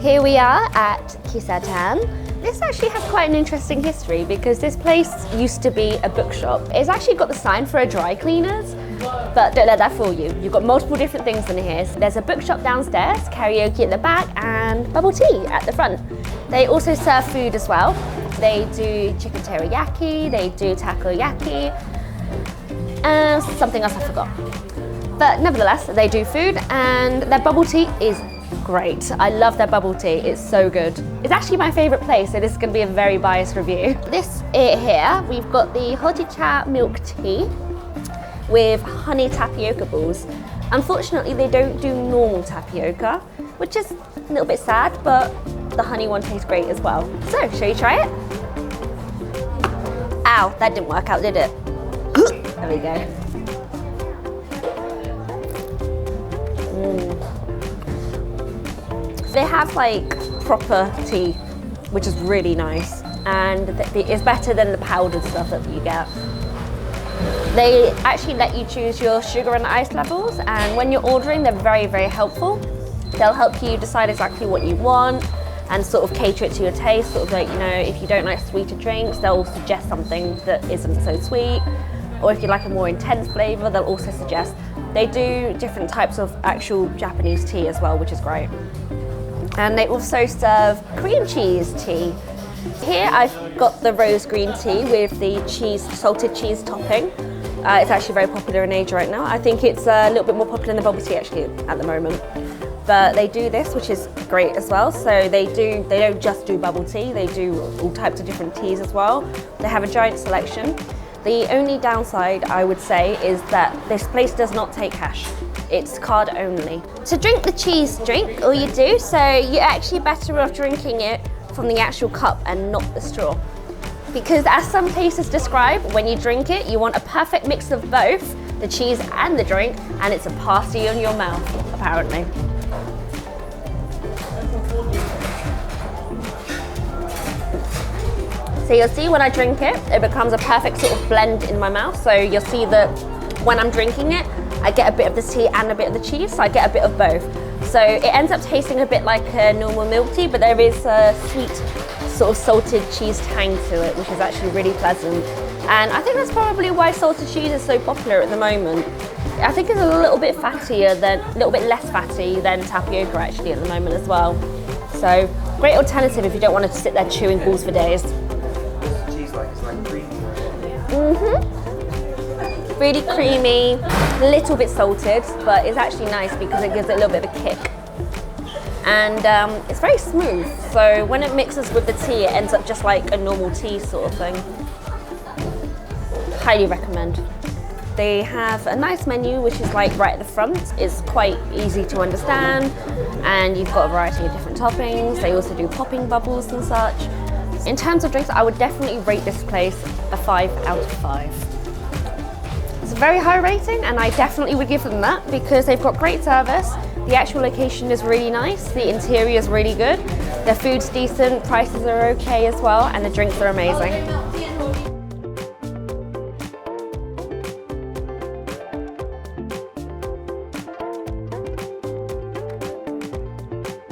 Here we are at Kissaten. This actually has quite an interesting history because this place used to be a bookshop. It's actually got the sign for a dry cleaners, but don't let that fool you. You've got multiple different things in here. There's a bookshop downstairs, karaoke at the back, and bubble tea at the front. They also serve food as well. They do chicken teriyaki, they do takoyaki, and something else I forgot. But nevertheless, they do food, and their bubble tea is great. I love their bubble tea, it's so good. It's actually my favourite place, so this is going to be a very biased review. This here, we've got the hojicha milk tea with honey tapioca balls. Unfortunately, they don't do normal tapioca, which is a little bit sad, but the honey one tastes great as well. So, shall you try it? Ow, that didn't work out, did it? There we go. They have like proper tea, which is really nice, and it's better than the powdered stuff that you get. They actually let you choose your sugar and ice levels, and when you're ordering, they're very, very helpful. They'll help you decide exactly what you want and sort of cater it to your taste. Sort of like, you know, if you don't like sweeter drinks, they'll suggest something that isn't so sweet. Or if you like a more intense flavour, they'll also suggest. They do different types of actual Japanese tea as well, which is great. And they also serve cream cheese tea. Here I've got the rose green tea with the salted cheese topping. It's actually very popular in Asia right now. I think it's a little bit more popular than the bubble tea actually at the moment. But they do this, which is great as well. So they don't just do bubble tea, they do all types of different teas as well. They have a giant selection. The only downside, I would say, is that this place does not take cash. It's card only. To drink the cheese drink, all you do, so you're actually better off drinking it from the actual cup and not the straw. Because as some places describe, when you drink it, you want a perfect mix of both, the cheese and the drink, and it's a party on your mouth, apparently. So you'll see when I drink it, it becomes a perfect sort of blend in my mouth. So you'll see that when I'm drinking it, I get a bit of the tea and a bit of the cheese, so I get a bit of both. So it ends up tasting a bit like a normal milk tea, but there is a sweet sort of salted cheese tang to it, which is actually really pleasant. And I think that's probably why salted cheese is so popular at the moment. I think it's a little bit less fatty than tapioca actually at the moment as well. So great alternative if you don't want to sit there chewing balls for days. Cheese it's like creamy. Really creamy, a little bit salted, but it's actually nice because it gives it a little bit of a kick. And it's very smooth, so when it mixes with the tea, it ends up just like a normal tea sort of thing. Highly recommend. They have a nice menu, which is like right at the front. It's quite easy to understand, and you've got a variety of different toppings. They also do popping bubbles and such. In terms of drinks, I would definitely rate this place a 5 out of 5. It's a very high rating, and I definitely would give them that because they've got great service. The actual location is really nice, the interior is really good, their food's decent, prices are okay as well, and the drinks are amazing.